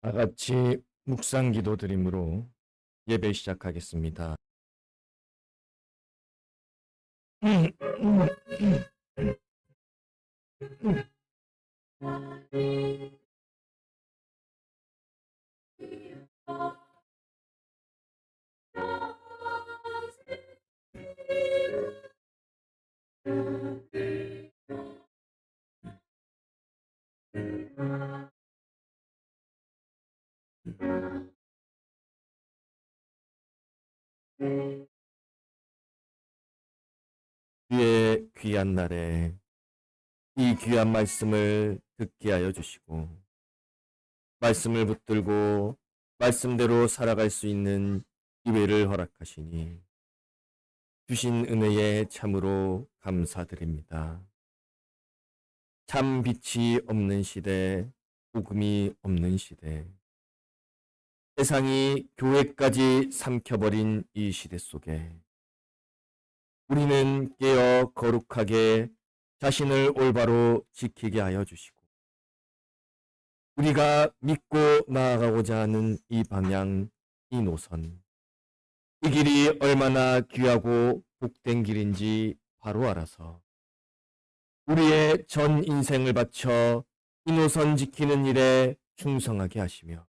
다 같이 묵상 기도 드림으로 예배 시작하겠습니다. 주의 귀한 날에 이 귀한 말씀을 듣게 하여 주시고 말씀을 붙들고 말씀대로 살아갈 수 있는 기회를 허락하시니 주신 은혜에 참으로 감사드립니다. 참 빛이 없는 시대, 복음이 없는 시대, 세상이 교회까지 삼켜버린 이 시대 속에 우리는 깨어 거룩하게 자신을 올바로 지키게 하여 주시고 우리가 믿고 나아가고자 하는 이 방향, 이 노선, 이 길이 얼마나 귀하고 복된 길인지 바로 알아서 우리의 전 인생을 바쳐 이 노선 지키는 일에 충성하게 하시며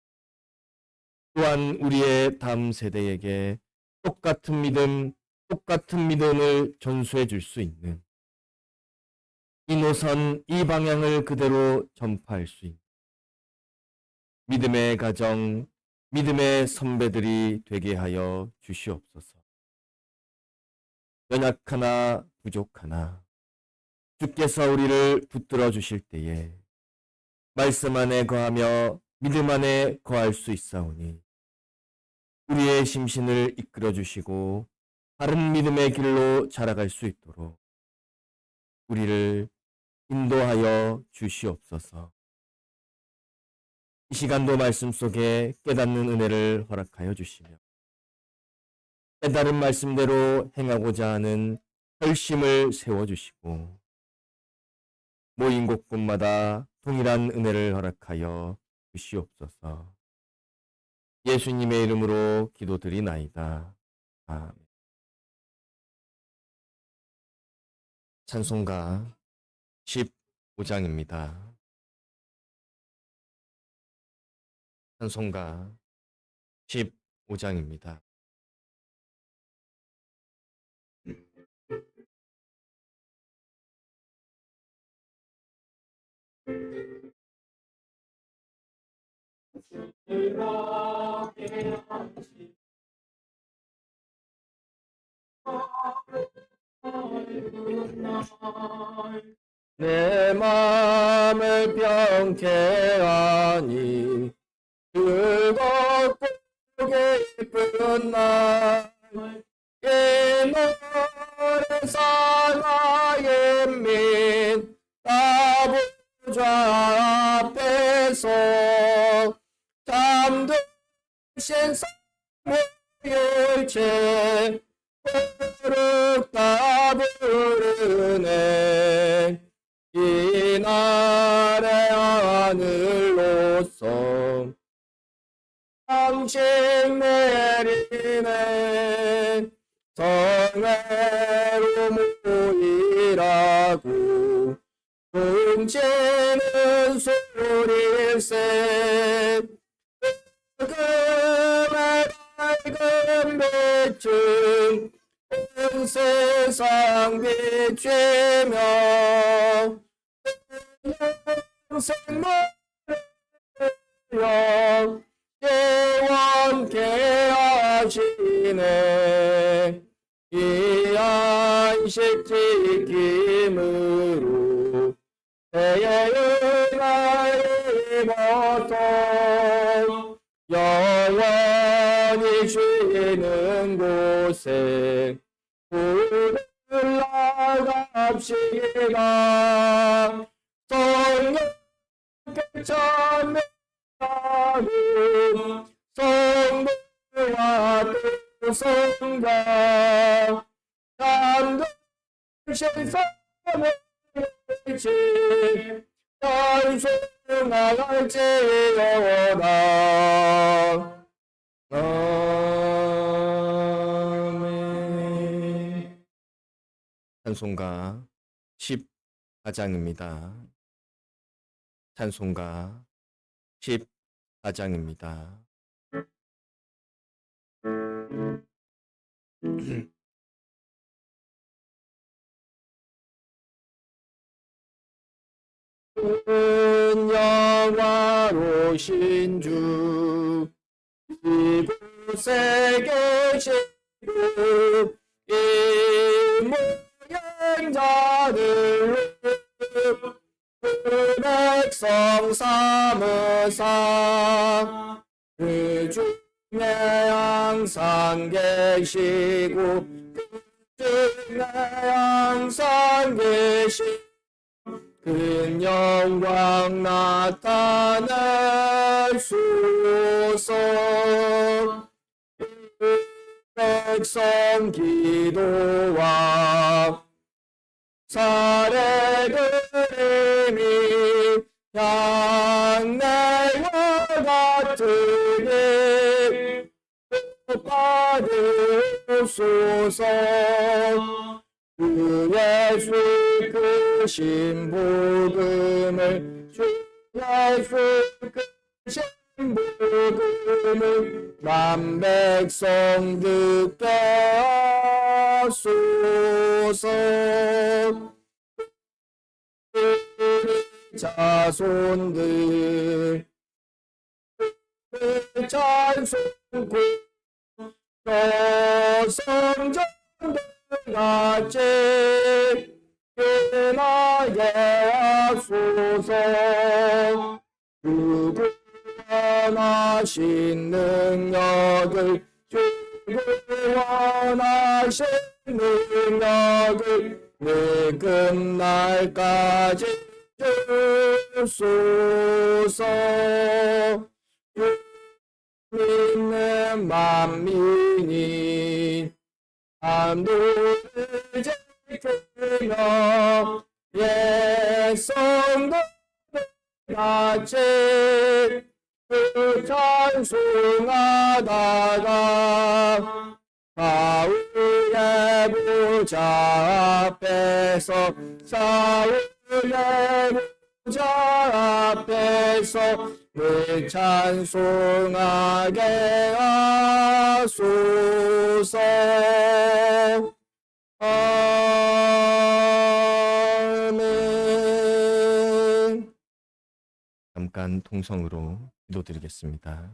또한 우리의 다음 세대에게 똑같은 믿음을 전수해 줄 수 있는 이 노선, 이 방향을 그대로 전파할 수 있는 믿음의 가정, 믿음의 선배들이 되게 하여 주시옵소서. 연약하나 부족하나 주께서 우리를 붙들어 주실 때에 말씀 안에 거하며 믿음 안에 거할 수 있사오니 우리의 심신을 이끌어 주시고 바른 믿음의 길로 자라갈 수 있도록 우리를 인도하여 주시옵소서. 이 시간도 말씀 속에 깨닫는 은혜를 허락하여 주시며 깨달은 말씀대로 행하고자 하는 결심을 세워주시고 모인 곳곳마다 동일한 은혜를 허락하여 주시옵소서. 예수님의 이름으로 기도드리나이다. 아멘. 찬송가 15장입니다. 찬송가 15장입니다. 내 마음을 병케하니 즐겁고 기쁜 날 이 노래 사나의 민 아부좌 앞에서 잠드신 사무일체 거룩다 부르네 이 날의 하늘로서 당신 내리네 성회로 모이라고 훔치는 소리세 금의 밝은 빛은 온 세상 비추며 생명을 예원케 하시네 이 안식 지킴으로 새의 은혜를 입어서 영원히 쉬는 곳에 올라갑시다 성령께 찬미하고 성부와 또 성자 잠드신 사람의 지 나갈지 영원하. 아멘. 찬송가 14장입니다. 찬송가 14장입니다. 큰 영화로신 주 이곳에 계시고 이 모양 자들로 그 백성 삼으사 그 중에 항상 계시고 그 중에 항상 계시고 큰 영광 나타내소서. 백성 기도와 사례들이미 향내와 같으니 받으소서. 그 예수 크신 복음을 주 예수 크신 복음을 남 백성 듣게 하소서. 자손들 찬송고 성전 같이 끝나게 하소서. 주 구원하신 능력을 주 구원하신 능력을 내 끝날까지 주소서. 믿는 만민이 안도를 지키며 옛성도 같이 그 찬송하다가 사울의 보좌 앞에서 사울의 보좌 앞에서 그 찬송하게 하소서. 아멘. 잠깐 통성으로 기도드리겠습니다.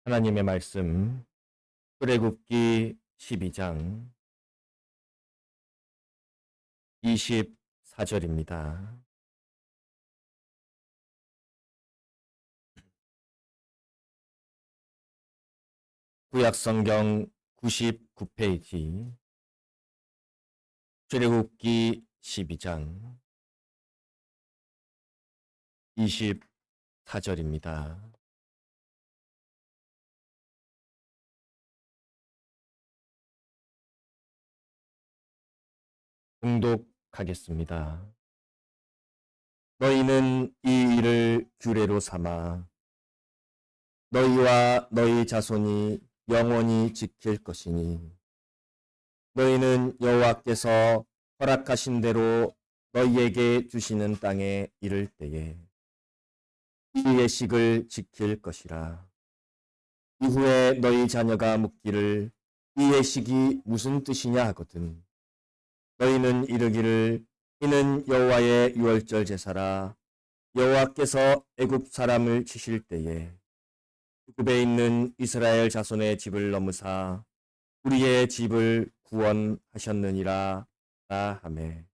하나님의 말씀 출애굽기 12장 24절입니다. 구약성경 99페이지 출애굽기 12장 24절입니다. 봉독하겠습니다. 너희는 이 일을 규례로 삼아 너희와 너희 자손이 영원히 지킬 것이니 너희는 여호와께서 허락하신 대로 너희에게 주시는 땅에 이를 때에 이 예식을 지킬 것이라. 이후에 너희 자녀가 묻기를 이 예식이 무슨 뜻이냐 하거든 너희는 이르기를 이는 여호와의 유월절 제사라. 여호와께서 애굽 사람을 치실 때에 애굽에 있는 이스라엘 자손의 집을 넘으사 우리의 집을 구원하셨느니라 하매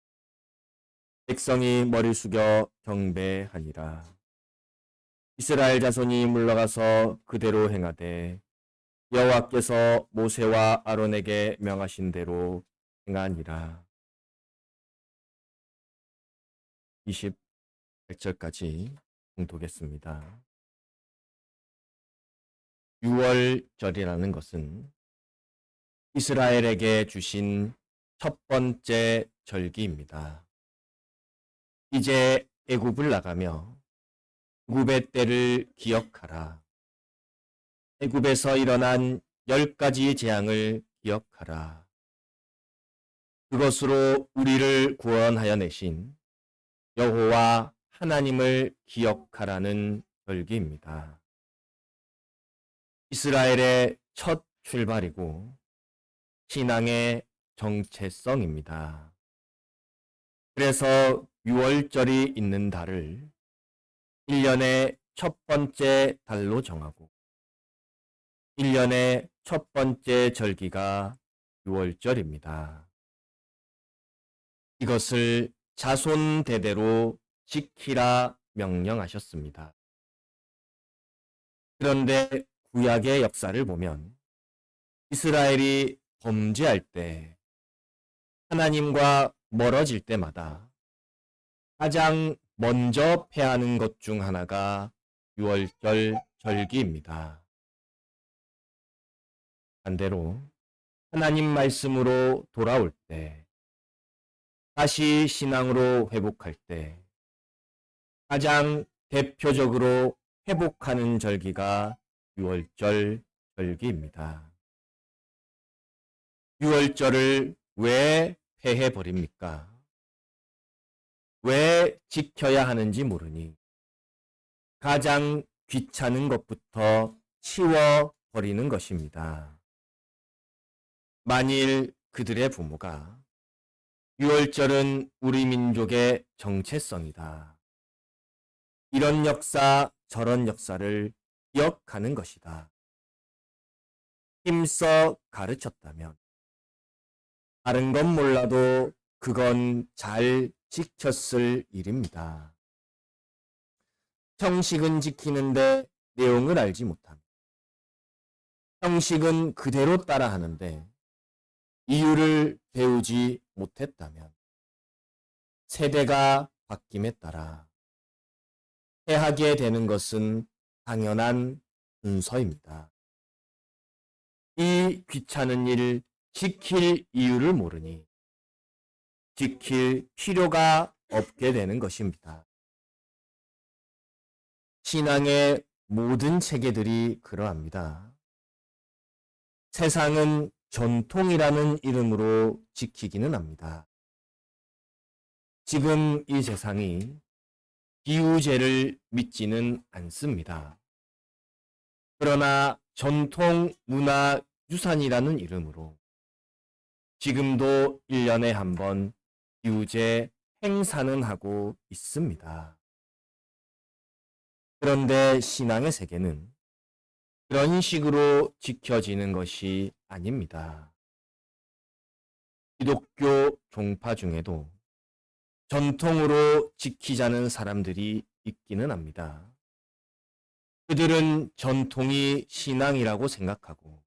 백성이 머리 숙여 경배하니라. 이스라엘 자손이 물러가서 그대로 행하되 여호와께서 모세와 아론에게 명하신 대로 행하니라. 28절까지 봉독했습니다. 6월절이라는 것은 이스라엘에게 주신 첫 번째 절기입니다. 이제 애굽을 나가며 애굽의 때를 기억하라. 애굽에서 일어난 10가지 재앙을 기억하라. 그것으로 우리를 구원하여 내신 여호와 하나님을 기억하라는 절기입니다. 이스라엘의 첫 출발이고 신앙의 정체성입니다. 그래서 6월절이 있는 달을 1년의 첫 번째 달로 정하고 1년의 첫 번째 절기가 6월절입니다. 이것을 자손 대대로 지키라 명령하셨습니다. 그런데 구약의 역사를 보면 이스라엘이 범죄할 때 하나님과 멀어질 때마다 가장 먼저 패하는 것 중 하나가 6월절 절기입니다. 반대로 하나님 말씀으로 돌아올 때, 다시 신앙으로 회복할 때 가장 대표적으로 회복하는 절기가 6월절 절기입니다. 6월절을 왜 폐해버립니까? 왜 지켜야 하는지 모르니 가장 귀찮은 것부터 치워버리는 것입니다. 만일 그들의 부모가 6월절은 우리 민족의 정체성이다. 이런 역사, 저런 역사를 기억하는 것이다. 힘써 가르쳤다면 다른 건 몰라도 그건 잘 지켰을 일입니다. 형식은 지키는데 내용을 알지 못합니다. 형식은 그대로 따라하는데 이유를 배우지 못했다면 세대가 바뀜에 따라 해하게 되는 것은 당연한 순서입니다. 이 귀찮은 일 지킬 이유를 모르니 지킬 필요가 없게 되는 것입니다. 신앙의 모든 체계들이 그러합니다. 세상은 전통이라는 이름으로 지키기는 합니다. 지금 이 세상이 기우제를 믿지는 않습니다. 그러나 전통 문화 유산이라는 이름으로 지금도 1년에 한 번 기우제 행사는 하고 있습니다. 그런데 신앙의 세계는 그런 식으로 지켜지는 것이 아닙니다. 기독교 종파 중에도 전통으로 지키자는 사람들이 있기는 합니다. 그들은 전통이 신앙이라고 생각하고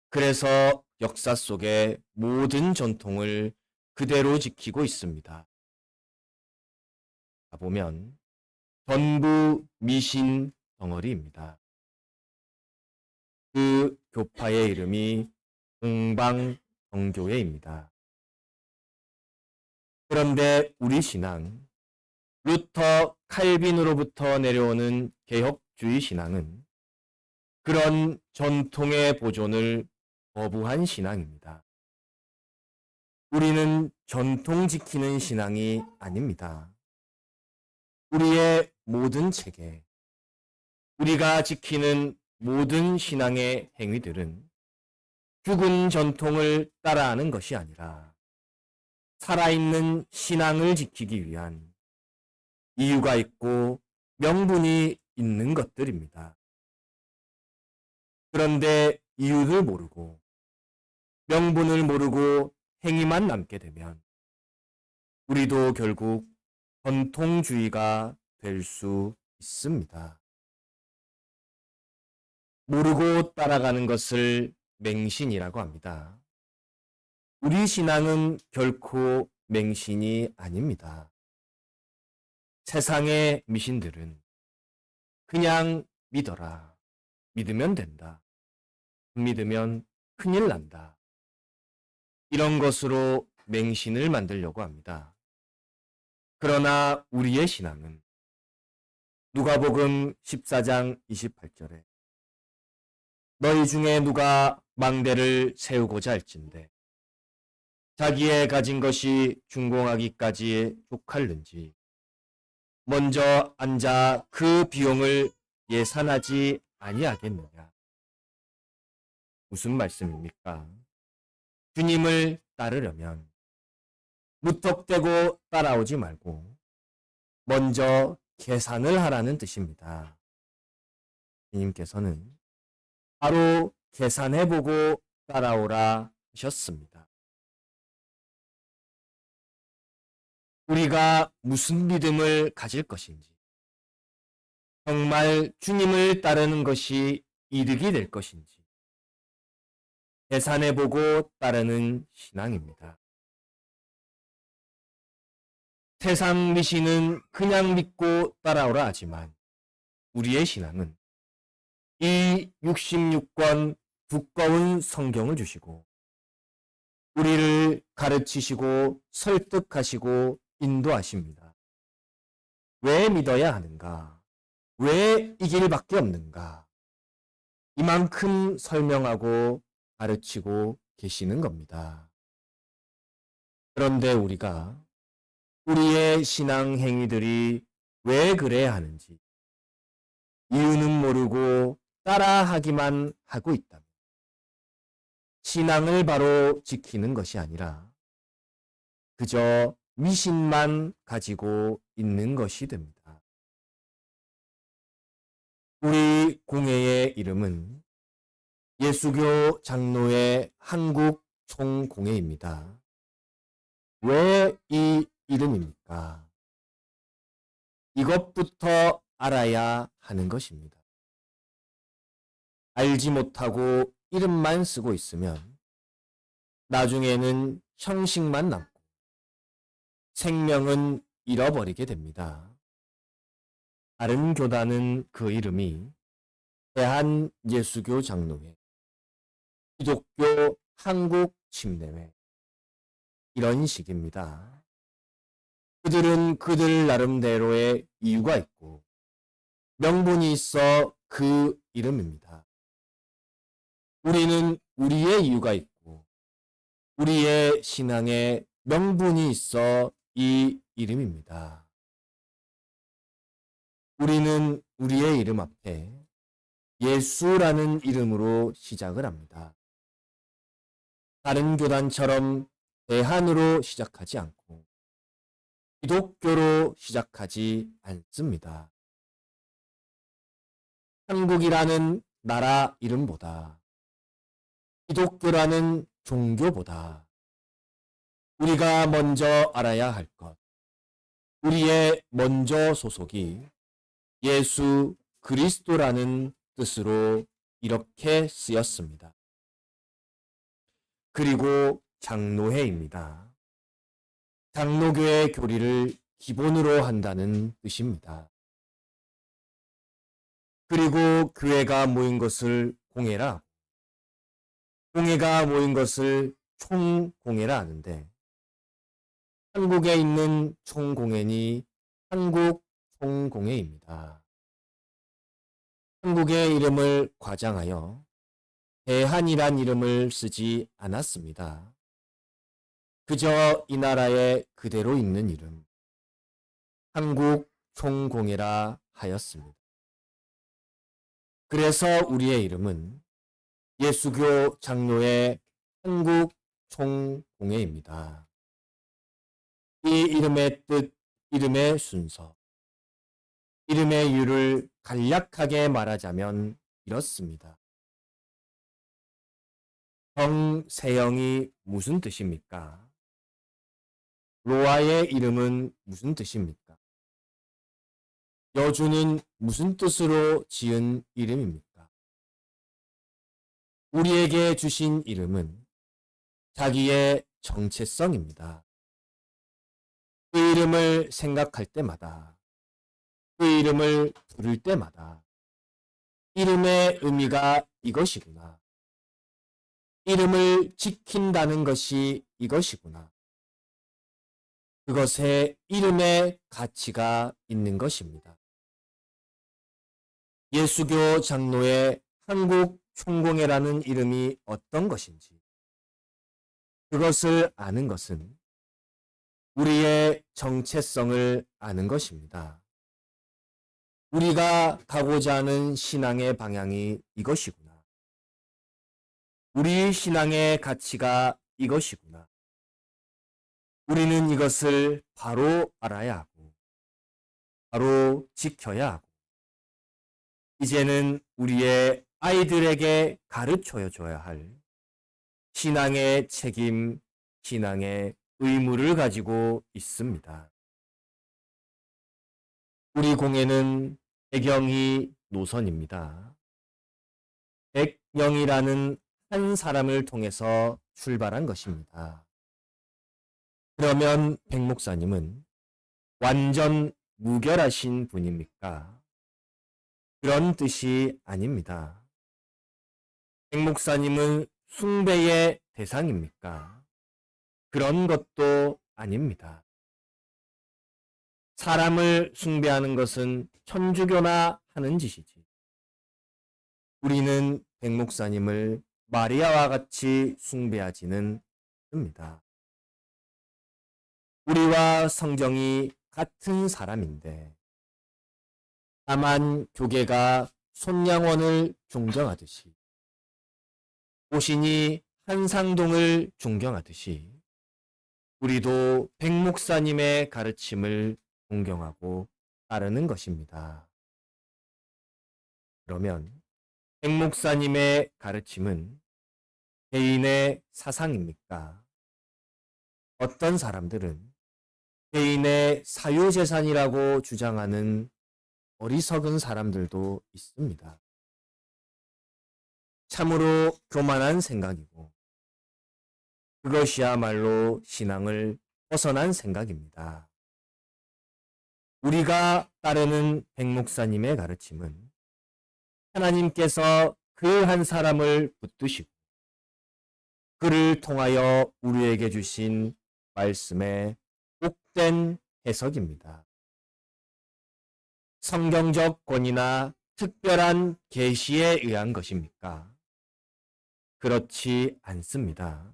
그래서 역사 속의 모든 전통을 그대로 지키고 있습니다. 보면 전부 미신 덩어리입니다. 그 교파의 이름이 동방정교회입니다. 그런데 우리 신앙, 루터 칼빈으로부터 내려오는 개혁주의 신앙은 그런 전통의 보존을 거부한 신앙입니다. 우리는 전통 지키는 신앙이 아닙니다. 우리의 모든 체계, 우리가 지키는 모든 신앙의 행위들은 죽은 전통을 따라하는 것이 아니라 살아있는 신앙을 지키기 위한 이유가 있고 명분이 있는 것들입니다. 그런데 이유를 모르고 명분을 모르고 행위만 남게 되면 우리도 결국 전통주의가 될 수 있습니다. 모르고 따라가는 것을 맹신이라고 합니다. 우리 신앙은 결코 맹신이 아닙니다. 세상의 미신들은 그냥 믿어라. 믿으면 된다. 믿으면 큰일 난다. 이런 것으로 맹신을 만들려고 합니다. 그러나 우리의 신앙은 누가복음 14장 28절에 너희 중에 누가 망대를 세우고자 할진대 자기의 가진 것이 준공하기까지 족할는지 먼저 앉아 그 비용을 예산하지 아니하겠느냐. 무슨 말씀입니까? 주님을 따르려면 무턱대고 따라오지 말고 먼저 계산을 하라는 뜻입니다. 주님께서는 바로 계산해보고 따라오라 하셨습니다. 우리가 무슨 믿음을 가질 것인지, 정말 주님을 따르는 것이 이득이 될 것인지 계산해보고 따르는 신앙입니다. 세상 미신은 그냥 믿고 따라오라 하지만 우리의 신앙은 이 66권 두꺼운 성경을 주시고 우리를 가르치시고 설득하시고 인도하십니다. 왜 믿어야 하는가? 왜 이 길밖에 없는가? 이만큼 설명하고 가르치고 계시는 겁니다. 그런데 우리가 우리의 신앙 행위들이 왜 그래야 하는지 이유는 모르고 따라하기만 하고 있다면 신앙을 바로 지키는 것이 아니라 그저 미신만 가지고 있는 것이 됩니다. 우리 공회의 이름은 예수교 장로회 한국 총공회입니다. 왜 이 이름입니까? 이것부터 알아야 하는 것입니다. 알지 못하고 이름만 쓰고 있으면 나중에는 형식만 남고 생명은 잃어버리게 됩니다. 다른 교단은 그 이름이 대한예수교 장로회, 기독교 한국 침례회 이런 식입니다. 그들은 그들 나름대로의 이유가 있고 명분이 있어 그 이름입니다. 우리는 우리의 이유가 있고 우리의 신앙에 명분이 있어 이 이름입니다. 우리는 우리의 이름 앞에 예수라는 이름으로 시작을 합니다. 다른 교단처럼 대한으로 시작하지 않고 기독교로 시작하지 않습니다. 한국이라는 나라 이름보다 기독교라는 종교보다 우리가 먼저 알아야 할 것, 우리의 먼저 소속이 예수 그리스도라는 뜻으로 이렇게 쓰였습니다. 그리고 장로회입니다. 장로교의 교리를 기본으로 한다는 뜻입니다. 그리고 교회가 모인 것을 공회라, 공회가 모인 것을 총공회라 하는데 한국에 있는 총공회니 한국 총공회입니다. 한국의 이름을 과장하여 대한이란 이름을 쓰지 않았습니다. 그저 이 나라에 그대로 있는 이름, 한국 총공회라 하였습니다. 그래서 우리의 이름은 예수교 장로회 한국 총공회입니다. 이 이름의 뜻, 이름의 순서, 이름의 이유를 간략하게 말하자면 이렇습니다. 정세영이 무슨 뜻입니까? 로아의 이름은 무슨 뜻입니까? 여주는 무슨 뜻으로 지은 이름입니까? 우리에게 주신 이름은 자기의 정체성입니다. 그 이름을 생각할 때마다, 그 이름을 부를 때마다 이름의 의미가 이것이구나. 이름을 지킨다는 것이 이것이구나. 그것에 이름의 가치가 있는 것입니다. 예수교 장로의 한국 총공회라는 이름이 어떤 것인지, 그것을 아는 것은 우리의 정체성을 아는 것입니다. 우리가 가고자 하는 신앙의 방향이 이것이구나. 우리 신앙의 가치가 이것이구나. 우리는 이것을 바로 알아야 하고, 바로 지켜야 하고, 이제는 우리의 아이들에게 가르쳐 줘야 할 신앙의 책임, 신앙의 의무를 가지고 있습니다. 우리 공예는 배경이 노선입니다. 백영이라는 한 사람을 통해서 출발한 것입니다. 그러면 백 목사님은 완전 무결하신 분입니까? 그런 뜻이 아닙니다. 백 목사님은 숭배의 대상입니까? 그런 것도 아닙니다. 사람을 숭배하는 것은 천주교나 하는 짓이지. 우리는 백 목사님을 마리아와 같이 숭배하지는 않습니다. 우리와 성경이 같은 사람인데, 다만 교계가 손양원을 존경하듯이, 오신이 한상동을 존경하듯이, 우리도 백 목사님의 가르침을 존경하고 따르는 것입니다. 그러면 백 목사님의 가르침은 개인의 사상입니까? 어떤 사람들은 개인의 사유재산이라고 주장하는 어리석은 사람들도 있습니다. 참으로 교만한 생각이고, 그것이야말로 신앙을 벗어난 생각입니다. 우리가 따르는 백 목사님의 가르침은 하나님께서 그 한 사람을 붙드시고 그를 통하여 우리에게 주신 말씀의 복된 해석입니다. 성경적 권위나 특별한 계시에 의한 것입니까? 그렇지 않습니다.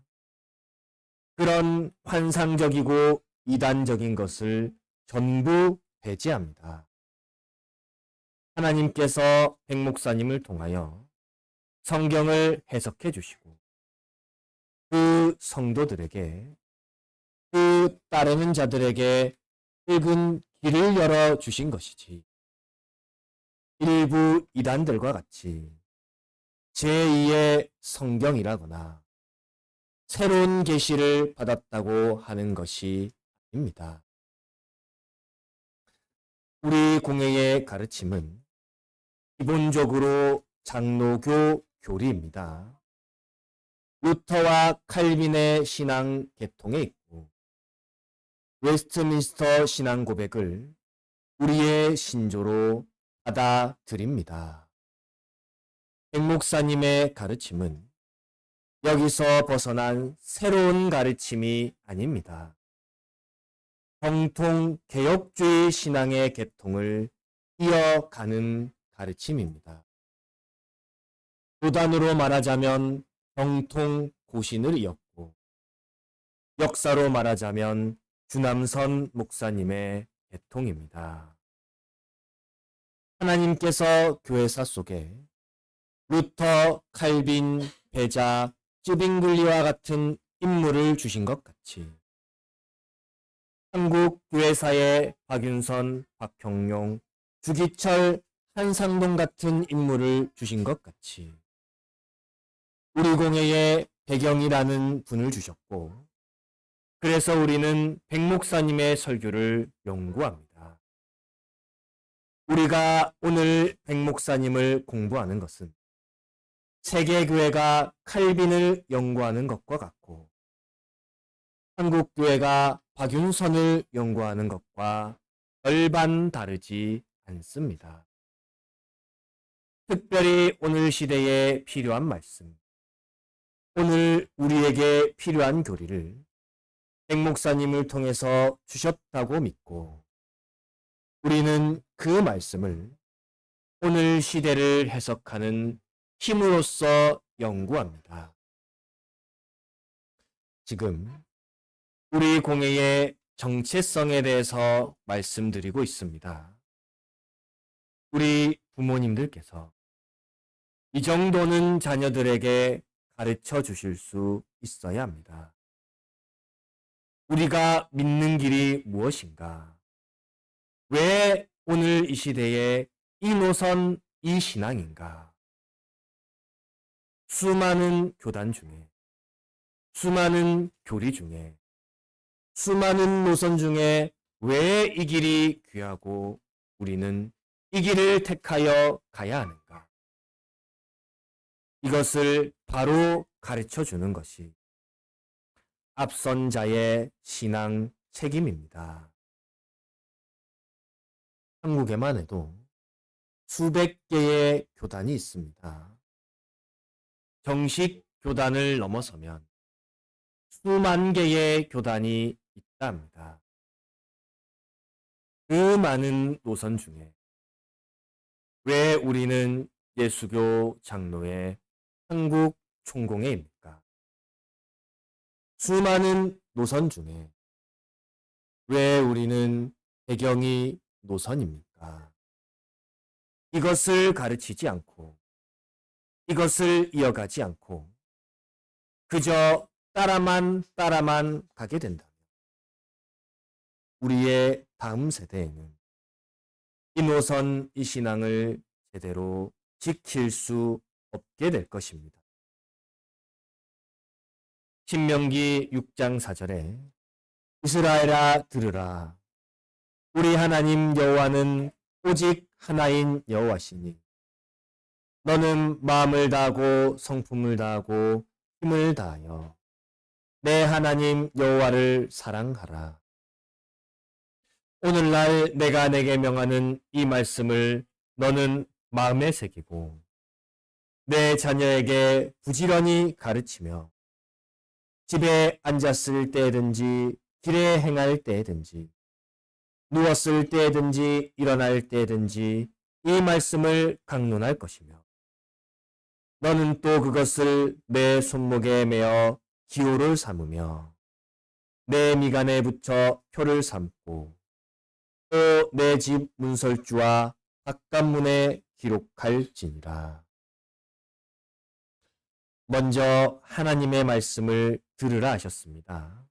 그런 환상적이고 이단적인 것을 전부 배제합니다. 하나님께서 백 목사님을 통하여 성경을 해석해 주시고 그 성도들에게, 그 따르는 자들에게 넓은 길을 열어 주신 것이지, 일부 이단들과 같이 제2의 성경이라거나 새로운 계시를 받았다고 하는 것이 아닙니다. 우리 공회의 가르침은 기본적으로 장로교 교리입니다. 루터와 칼빈의 신앙 계통에 있고, 웨스트민스터 신앙 고백을 우리의 신조로 받아들입니다. 백 목사님의 가르침은 여기서 벗어난 새로운 가르침이 아닙니다. 정통 개혁주의 신앙의 계통을 이어가는 가르침입니다. 도단으로 말하자면 정통 고신을 이었고, 역사로 말하자면 주남선 목사님의 계통입니다. 하나님께서 교회사 속에 루터, 칼빈, 베자, 쯔빙글리와 같은 인물을 주신 것 같이 한국 교회사에 박윤선, 박형용, 주기철, 한상동 같은 인물을 주신 것 같이 우리 공회에 배경이라는 분을 주셨고, 그래서 우리는 백 목사님의 설교를 연구합니다. 우리가 오늘 백 목사님을 공부하는 것은 세계교회가 칼빈을 연구하는 것과 같고, 한국교회가 박윤선을 연구하는 것과 별반 다르지 않습니다. 특별히 오늘 시대에 필요한 말씀, 오늘 우리에게 필요한 교리를 백 목사님을 통해서 주셨다고 믿고, 우리는 그 말씀을 오늘 시대를 해석하는 힘으로써 연구합니다. 지금 우리 공회의 정체성에 대해서 말씀드리고 있습니다. 우리 부모님들께서 이 정도는 자녀들에게 가르쳐 주실 수 있어야 합니다. 우리가 믿는 길이 무엇인가? 왜 오늘 이 시대에 이 노선, 이 신앙인가? 수많은 교단 중에, 수많은 교리 중에, 수많은 노선 중에 왜 이 길이 귀하고 우리는 이 길을 택하여 가야 하는가? 이것을 바로 가르쳐 주는 것이 앞선 자의 신앙 책임입니다. 한국에만 해도 수백 개의 교단이 있습니다. 정식 교단을 넘어서면 수만 개의 교단이 있답니다. 그 많은 노선 중에 왜 우리는 예수교 장로의 한국 총공회입니까? 수많은 노선 중에 왜 우리는 배경이 노선입니까? 이것을 가르치지 않고, 이것을 이어가지 않고 그저 따라만 가게 된다면 우리의 다음 세대에는 이 노선, 이 신앙을 제대로 지킬 수 없게 될 것입니다. 신명기 6장 4절에 이스라엘아 들으라. 우리 하나님 여호와는 오직 하나인 여호와시니 너는 마음을 다하고 성품을 다하고 힘을 다하여 내 하나님 여호와를 사랑하라. 오늘날 내가 내게 명하는 이 말씀을 너는 마음에 새기고 내 자녀에게 부지런히 가르치며 집에 앉았을 때든지 길에 행할 때든지 누웠을 때든지 일어날 때든지 이 말씀을 강론할 것이며 너는 또 그것을 내 손목에 매어 기호를 삼으며 내 미간에 붙여 표를 삼고 또 내 집 문설주와 바깥문에 기록할지니라. 먼저 하나님의 말씀을 들으라 하셨습니다.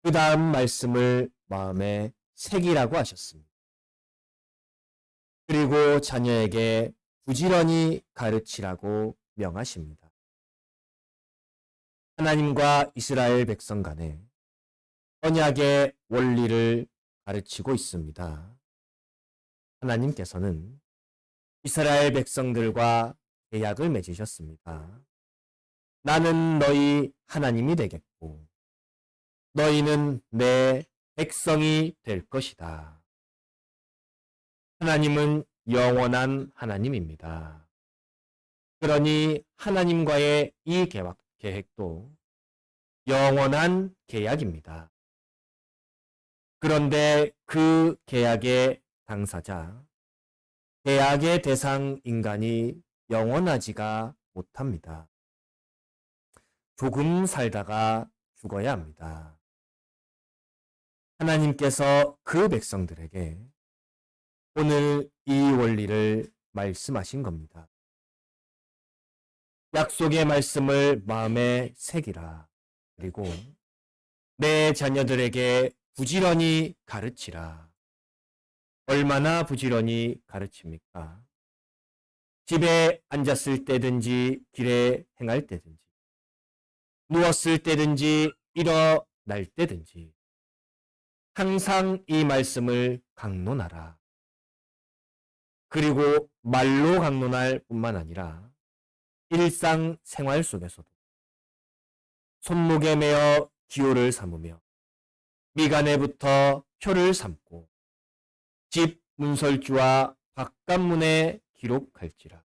그 다음 말씀을 마음에 새기라고 하셨습니다. 그리고 자녀에게 부지런히 가르치라고 명하십니다. 하나님과 이스라엘 백성 간에 언약의 원리를 가르치고 있습니다. 하나님께서는 이스라엘 백성들과 계약을 맺으셨습니다. 나는 너희 하나님이 되겠고 너희는 내 백성이 될 것이다. 하나님은 영원한 하나님입니다. 그러니 하나님과의 이 계획도 영원한 계약입니다. 그런데 그 계약의 당사자, 계약의 대상 인간이 영원하지가 못합니다. 조금 살다가 죽어야 합니다. 하나님께서 그 백성들에게 오늘 이 원리를 말씀하신 겁니다. 약속의 말씀을 마음에 새기라. 그리고 내 자녀들에게 부지런히 가르치라. 얼마나 부지런히 가르칩니까? 집에 앉았을 때든지 길에 행할 때든지 누웠을 때든지 일어날 때든지 항상 이 말씀을 강론하라. 그리고 말로 강론할 뿐만 아니라 일상생활 속에서도 손목에 매어 기호를 삼으며 미간에부터 표를 삼고 집 문설주와 바깥문에 기록할지라.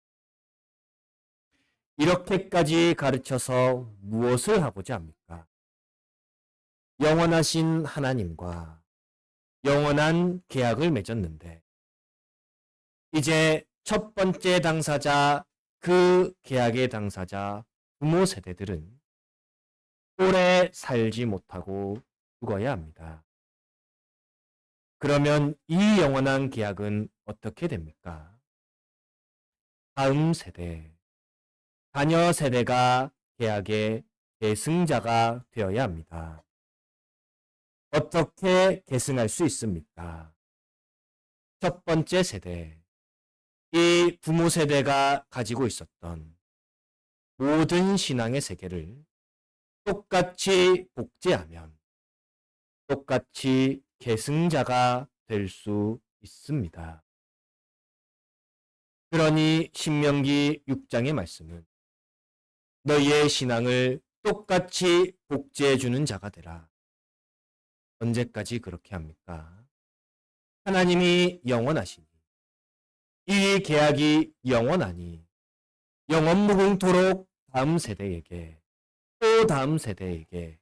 이렇게까지 가르쳐서 무엇을 하고자 합니까? 영원하신 하나님과 영원한 계약을 맺었는데 이제 첫 번째 당사자, 그 계약의 당사자 부모 세대들은 오래 살지 못하고 죽어야 합니다. 그러면 이 영원한 계약은 어떻게 됩니까? 다음 세대, 자녀 세대가 계약의 계승자가 되어야 합니다. 어떻게 계승할 수 있습니까? 첫 번째 세대, 이 부모 세대가 가지고 있었던 모든 신앙의 세계를 똑같이 복제하면 똑같이 계승자가 될 수 있습니다. 그러니 신명기 6장의 말씀은 너희의 신앙을 똑같이 복제해주는 자가 되라. 언제까지 그렇게 합니까? 하나님이 영원하시니 이 계약이 영원하니 영원무궁토록 다음 세대에게 또 다음 세대에게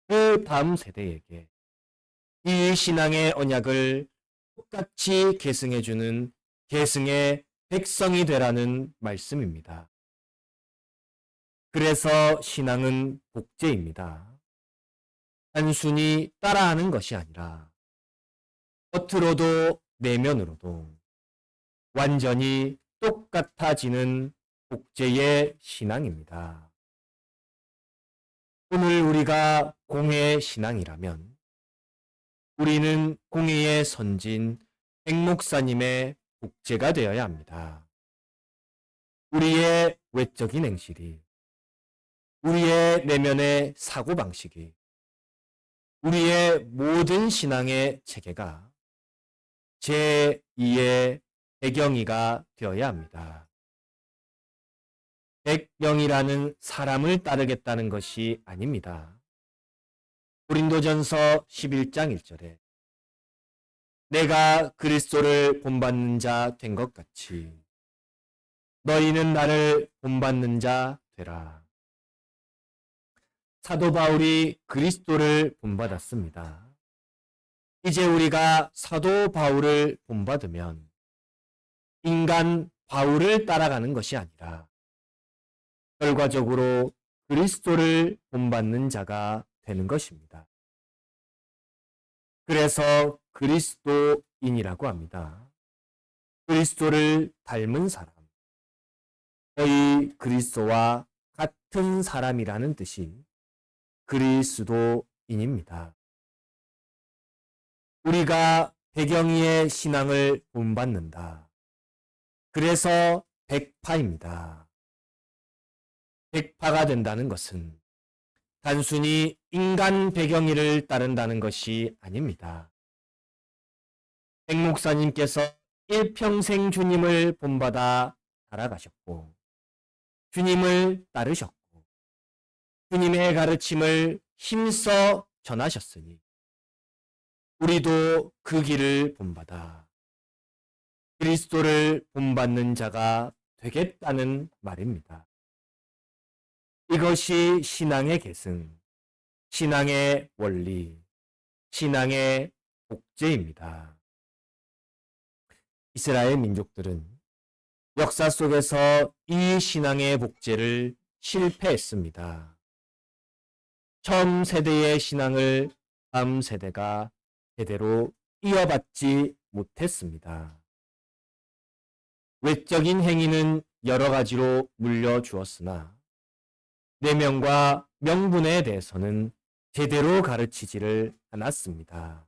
그 다음 세대에게 이 신앙의 언약을 똑같이 계승해주는 계승의 백성이 되라는 말씀입니다. 그래서 신앙은 복제입니다. 단순히 따라하는 것이 아니라 겉으로도 내면으로도 완전히 똑같아지는 복제의 신앙입니다. 오늘 우리가 공회의 신앙이라면 우리는 공회의 선진 백목사님의 복제가 되어야 합니다. 우리의 외적인 행실이, 우리의 내면의 사고방식이, 우리의 모든 신앙의 체계가 제2의 백영이가 되어야 합니다. 백영이라는 사람을 따르겠다는 것이 아닙니다. 고린도전서 11장 1절에 내가 그리스도를 본받는 자 된 것 같이 너희는 나를 본받는 자 되라. 사도 바울이 그리스도를 본받았습니다. 이제 우리가 사도 바울을 본받으면 인간 바울을 따라가는 것이 아니라 결과적으로 그리스도를 본받는 자가 되는 것입니다. 그래서 그리스도인이라고 합니다. 그리스도를 닮은 사람, 거의 그리스도와 같은 사람이라는 뜻이 그리스도인입니다. 우리가 백영이의 신앙을 본받는다. 그래서 백파입니다. 백파가 된다는 것은 단순히 인간 백영이를 따른다는 것이 아닙니다. 백 목사님께서 일평생 주님을 본받아 살아가셨고 주님을 따르셨고 주님의 가르침을 힘써 전하셨으니 우리도 그 길을 본받아 그리스도를 본받는 자가 되겠다는 말입니다. 이것이 신앙의 계승, 신앙의 원리, 신앙의 복제입니다. 이스라엘 민족들은 역사 속에서 이 신앙의 복제를 실패했습니다. 처음 세대의 신앙을 다음 세대가 제대로 이어받지 못했습니다. 외적인 행위는 여러 가지로 물려주었으나 내면과 명분에 대해서는 제대로 가르치지를 않았습니다.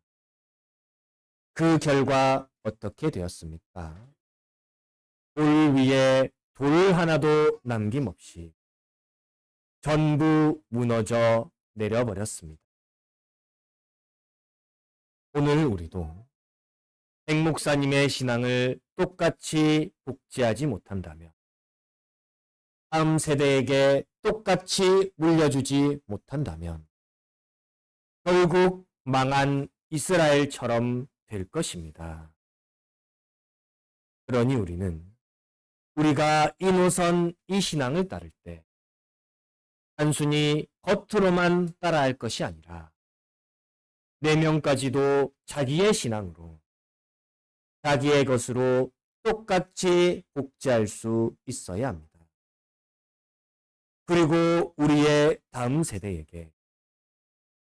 그 결과 어떻게 되었습니까? 돌 위에 돌 하나도 남김없이 전부 무너져 내려버렸습니다. 오늘 우리도 백 목사님의 신앙을 똑같이 복제하지 못한다면, 다음 세대에게 똑같이 물려주지 못한다면 결국 망한 이스라엘처럼 될 것입니다. 그러니 우리가 이 노선, 이 신앙을 따를 때 단순히 겉으로만 따라할 것이 아니라 내면까지도 자기의 신앙으로, 자기의 것으로 똑같이 복제할 수 있어야 합니다. 그리고 우리의 다음 세대에게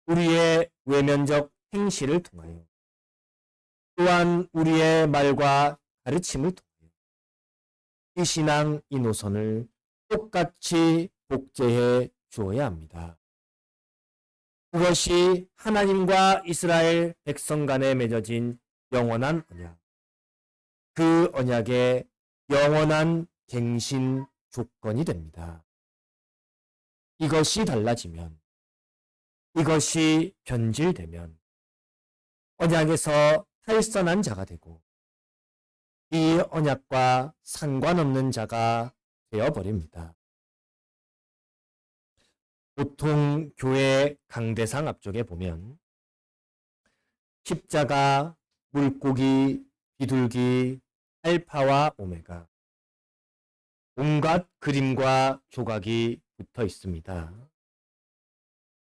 우리의 외면적 행실을 통하여, 또한 우리의 말과 가르침을 통하여 이 신앙, 이 노선을 똑같이 복제해 주어야 합니다. 그것이 하나님과 이스라엘 백성 간에 맺어진 영원한 언약, 그 언약의 영원한 갱신 조건이 됩니다. 이것이 달라지면, 이것이 변질되면 언약에서 탈선한 자가 되고 이 언약과 상관없는 자가 되어버립니다. 보통 교회 강대상 앞쪽에 보면 십자가, 물고기, 비둘기, 알파와 오메가, 온갖 그림과 조각이 붙어 있습니다.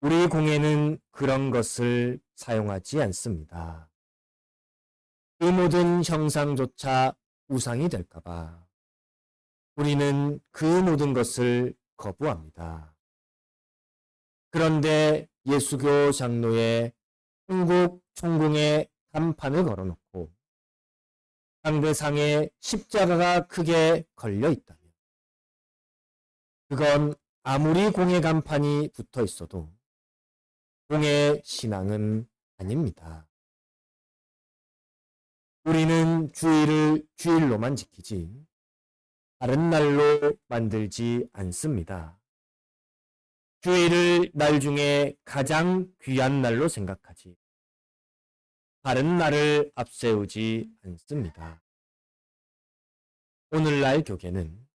우리 공예는 그런 것을 사용하지 않습니다. 그 모든 형상조차 우상이 될까봐 우리는 그 모든 것을 거부합니다. 그런데 예수교 장로의 한국 총공에 간판을 걸어놓고 강대상에 십자가가 크게 걸려 있다면, 그건 아무리 공예 간판이 붙어 있어도 공예 신앙은 아닙니다. 우리는 주일을 주일로만 지키지 다른 날로 만들지 않습니다. 주일을 날 중에 가장 귀한 날로 생각하지 다른 날을 앞세우지 않습니다. 오늘날 교계는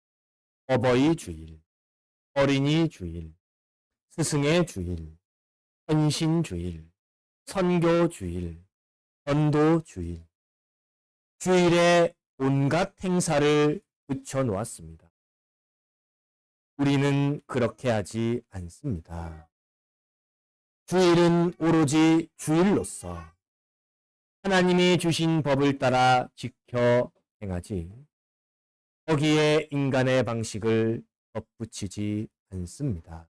어버이 주일, 어린이 주일, 스승의 주일, 헌신 주일, 선교 주일, 전도 주일, 주일에 온갖 행사를 붙여 놓았습니다. 우리는 그렇게 하지 않습니다. 주일은 오로지 주일로서 하나님이 주신 법을 따라 지켜 행하지 거기에 인간의 방식을 덧붙이지 않습니다.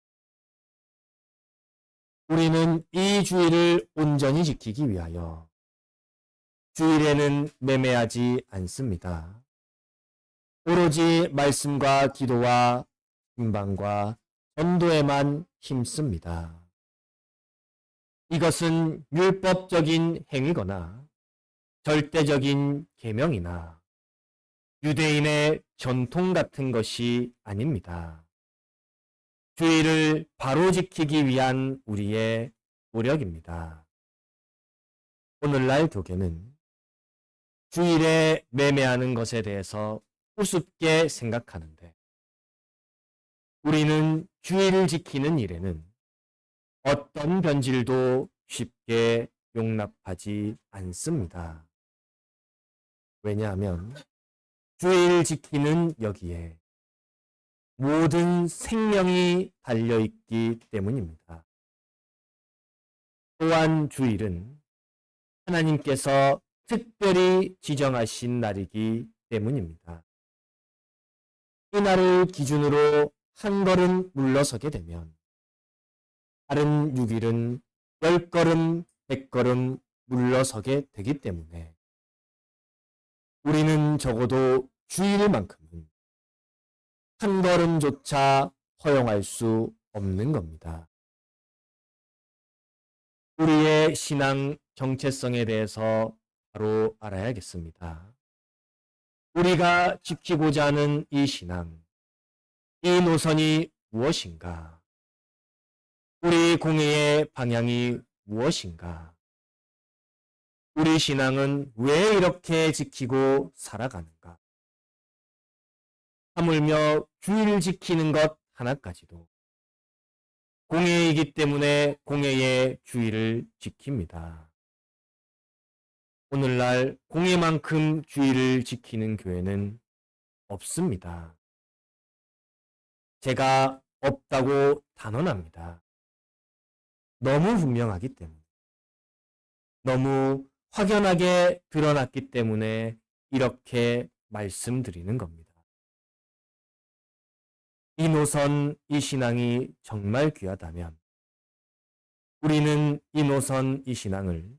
우리는 이 주일을 온전히 지키기 위하여 주일에는 매매하지 않습니다. 오로지 말씀과 기도와 신방과 전도에만 힘씁니다. 이것은 율법적인 행위거나 절대적인 계명이나 유대인의 전통 같은 것이 아닙니다. 주일을 바로 지키기 위한 우리의 노력입니다. 오늘날 교계는 주일에 매매하는 것에 대해서 우습게 생각하는데, 우리는 주일을 지키는 일에는 어떤 변질도 쉽게 용납하지 않습니다. 왜냐하면 주일 지키는 여기에 모든 생명이 달려있기 때문입니다. 또한 주일은 하나님께서 특별히 지정하신 날이기 때문입니다. 이 날을 기준으로 한 걸음 물러서게 되면 다른 6일은 10걸음, 100걸음 물러서게 되기 때문에 우리는 적어도 주일만큼은 한 걸음조차 허용할 수 없는 겁니다. 우리의 신앙 정체성에 대해서 바로 알아야겠습니다. 우리가 지키고자 하는 이 신앙, 이 노선이 무엇인가? 우리 공예의 방향이 무엇인가? 우리 신앙은 왜 이렇게 지키고 살아가는가? 하물며 주일 지키는 것 하나까지도 공예이기 때문에 공예의 주일을 지킵니다. 오늘날 공예만큼 주일을 지키는 교회는 없습니다. 제가 없다고 단언합니다. 너무 분명하기 때문에, 너무 확연하게 드러났기 때문에 이렇게 말씀드리는 겁니다. 이 노선, 이 신앙이 정말 귀하다면 우리는 이 노선, 이 신앙을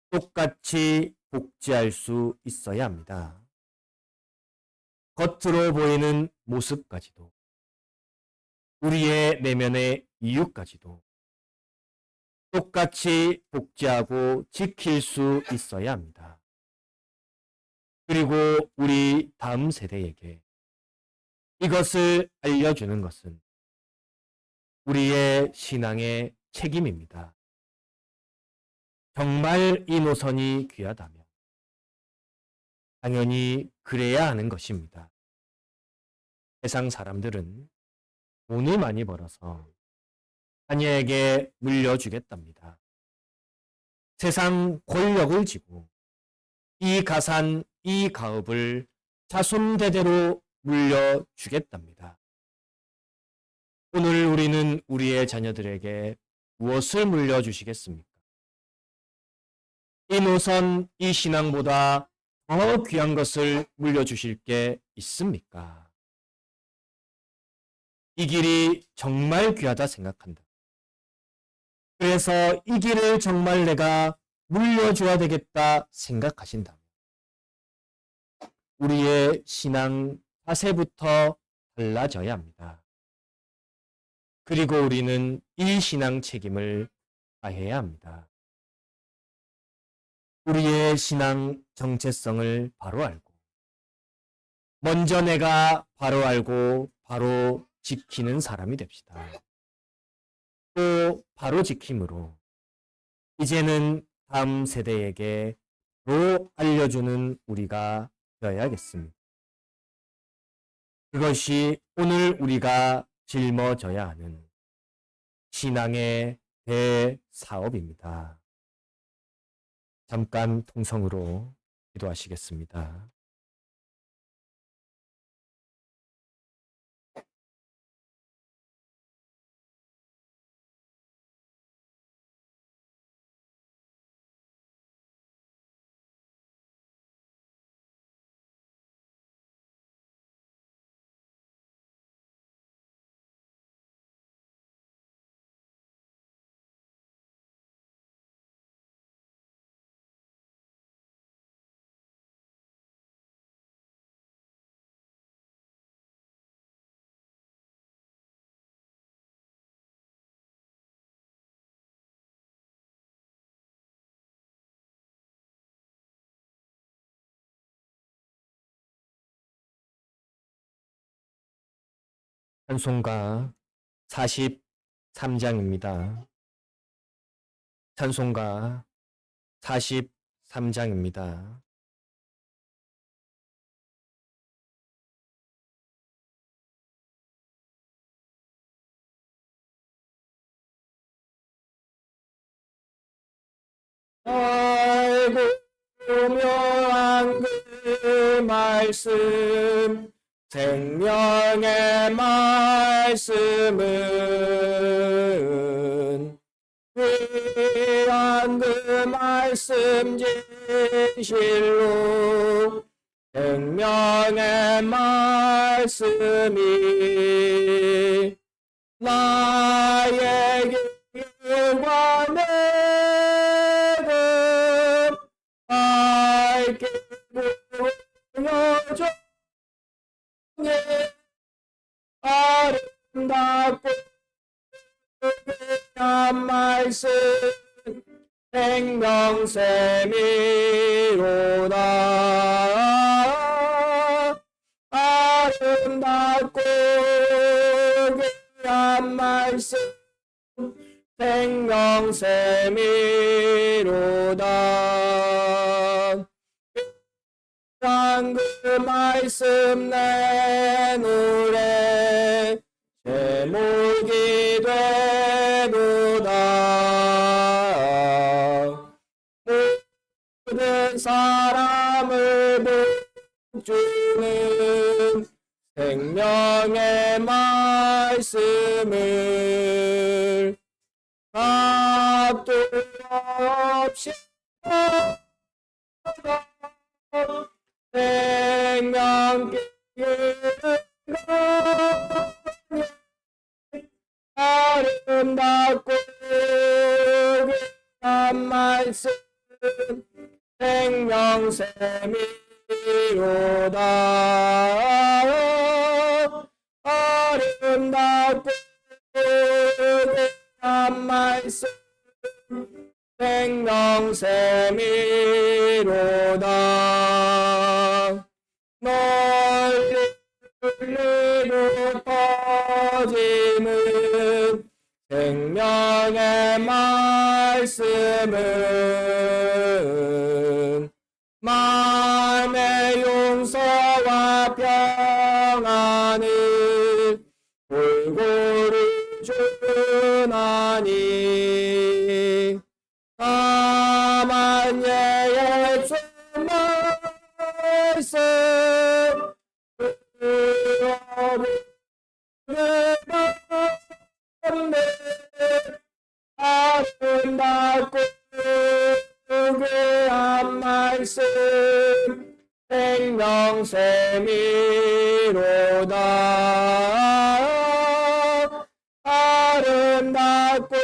똑같이 복제할 수 있어야 합니다. 겉으로 보이는 모습까지도, 우리의 내면의 이유까지도 똑같이 복제하고 지킬 수 있어야 합니다. 그리고 우리 다음 세대에게 이것을 알려주는 것은 우리의 신앙의 책임입니다. 정말 이 노선이 귀하다면 당연히 그래야 하는 것입니다. 세상 사람들은 돈을 많이 벌어서 자녀에게 물려주겠답니다. 세상 권력을 쥐고 이 가산, 이 가업을 자손대대로 물려주겠답니다. 오늘 우리는 우리의 자녀들에게 무엇을 물려주시겠습니까? 이 노선, 이 신앙보다 더 귀한 것을 물려주실 게 있습니까? 이 길이 정말 귀하다 생각한다. 그래서 이 길을 정말 내가 물려줘야 되겠다 생각하신다면 우리의 신앙 자세부터 달라져야 합니다. 그리고 우리는 이 신앙 책임을 다해야 합니다. 우리의 신앙 정체성을 바로 알고 먼저 내가 바로 알고 바로 지키는 사람이 됩시다. 또 바로 지킴으로 이제는 다음 세대에게 바로 알려주는 우리가 되어야겠습니다. 그것이 오늘 우리가 짊어져야 하는 신앙의 대사업입니다. 잠깐 통성으로 기도하시겠습니다. 찬송가 43장입니다. 찬송가 43장입니다. 아이고 묘한 그 말씀 생명의 말씀은 귀한 그 말씀 진실로 생명의 말씀이 나의 길과 내름 밝게 보여줘 아름답고 귀한 말씀 생명샘이로다 아름답고 귀한 말씀 생명샘이로다. 그 말씀 내 노래 제목이 되도다. 모든 사람을 복주는 생명의 말씀을 답도 없이 생명길 아름답고 한 말씀 생명샘이로다. 아름답고 한 말씀 생명샘이로다. 널리 울리고 퍼지는 생명의 말씀은 마음의 용서와 평안을 골고루 주나니 다만 예수 말씀 아름답고 그한 말씀 생명샘이로다. 아름답고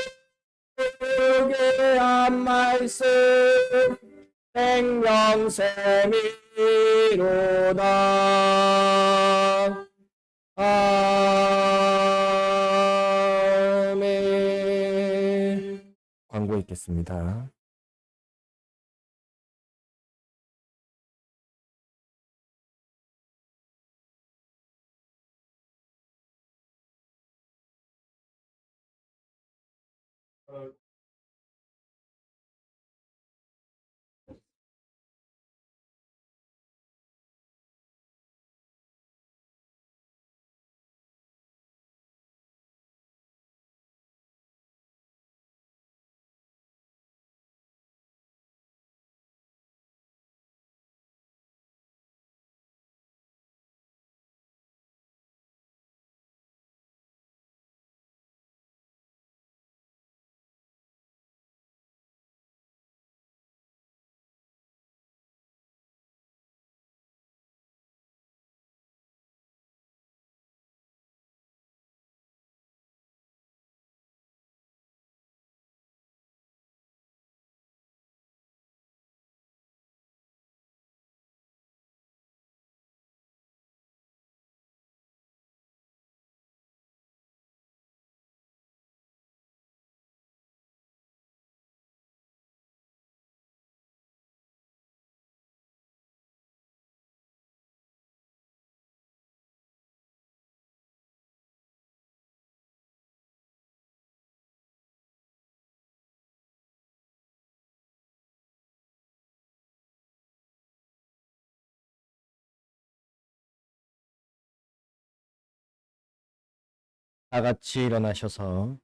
그한 말씀 생명샘이로다. 아멘. 광고 있겠습니다. 다 같이 일어나셔서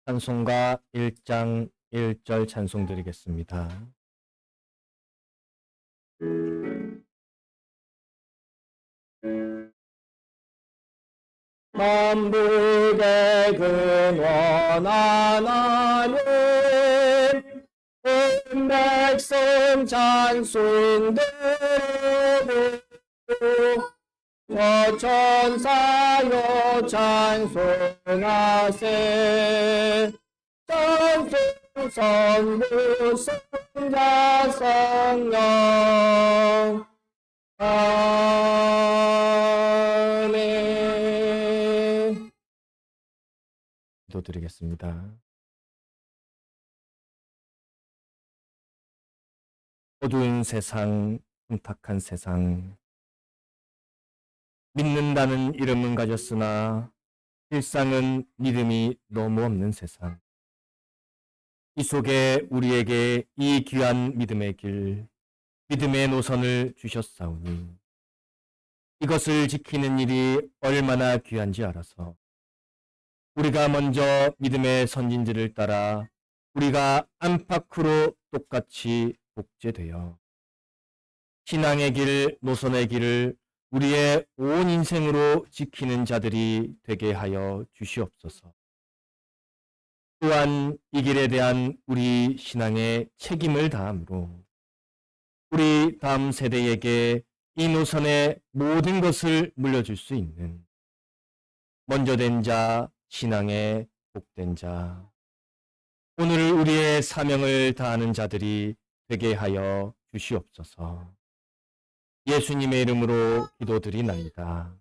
찬송가 1장 1절 찬송 드리겠습니다. 만국의 근원 하나님 온 백성 찬송 드리고 천사여 찬송하세. 찬송 성부 성자 성령 아멘. 기도드리겠습니다. 어두운 세상, 혼탁한 세상, 믿는다는 이름은 가졌으나 일상은 믿음이 너무 없는 세상. 이 속에 우리에게 이 귀한 믿음의 길, 믿음의 노선을 주셨사오니 이것을 지키는 일이 얼마나 귀한지 알아서 우리가 먼저 믿음의 선진들을 따라 우리가 안팎으로 똑같이 복제되어 신앙의 길, 노선의 길을 우리의 온 인생으로 지키는 자들이 되게 하여 주시옵소서. 또한 이 길에 대한 우리 신앙의 책임을 다함으로 우리 다음 세대에게 이 노선의 모든 것을 물려줄 수 있는 먼저 된 자, 신앙의 복된 자, 오늘 우리의 사명을 다하는 자들이 되게 하여 주시옵소서. 예수님의 이름으로 기도드리나이다.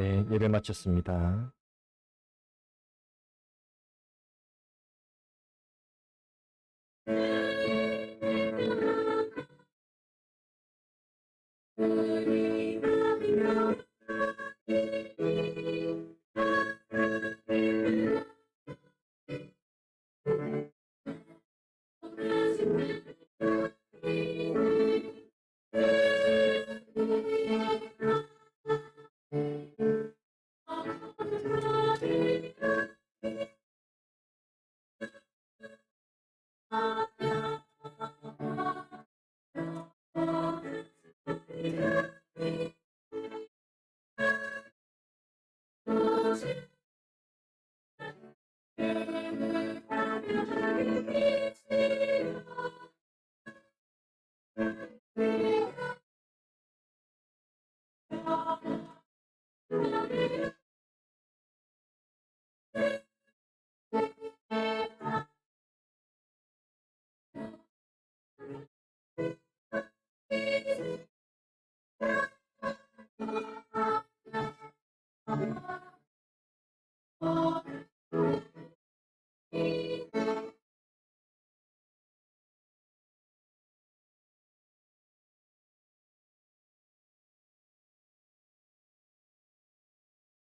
네, 예배 마쳤습니다.